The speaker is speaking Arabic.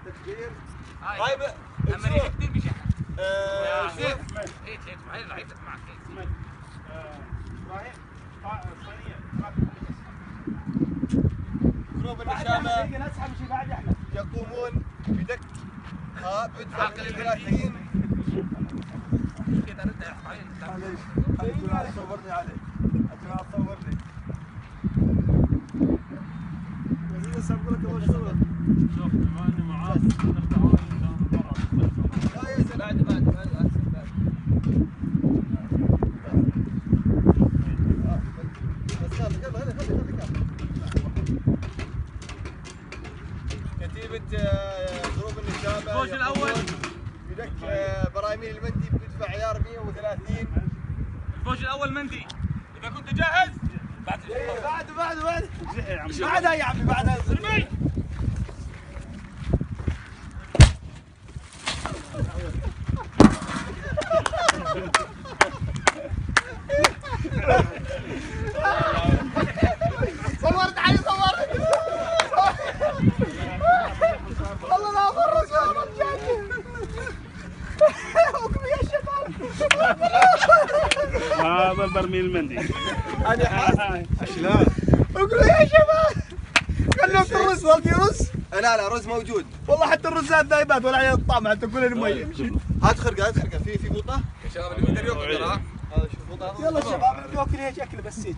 تكبير. طيب اما هيك كثير بشحن. شوف هيك معي راح يفتح معك هيك. ابراهيم صينيه جروب النشامه اسحب شيء بعد احنا يقومون بدك بدفع 30 كذا رد يا معليش خليك تصورني عليه عشان تصورني بس اقول لك اول شغل شوف بما اني معاك نفتح هاي عشان المرة لا يا بعد بس خلي كتيبة جروب النشامة الفوج الأول بدك برايميل المندي بيدفع عيار 130. الفوج الاول مندي اذا كنت جاهز بعدها يا عمي بعدها ارمي صورت علي صورت والله لا فرص يا شباب هذا البرميل المندي. انا شلون اقول يا شباب خلوك الرز والله رز لا رز موجود والله حتى الرزات ذايبات ولا عليه الطعم حتى كل المي امشي هات خرقه في بوطه يا شباب اللي يقدر ياكل ترى هذا شوف بوطه يلا شباب ناكل هيك اكل بس هيك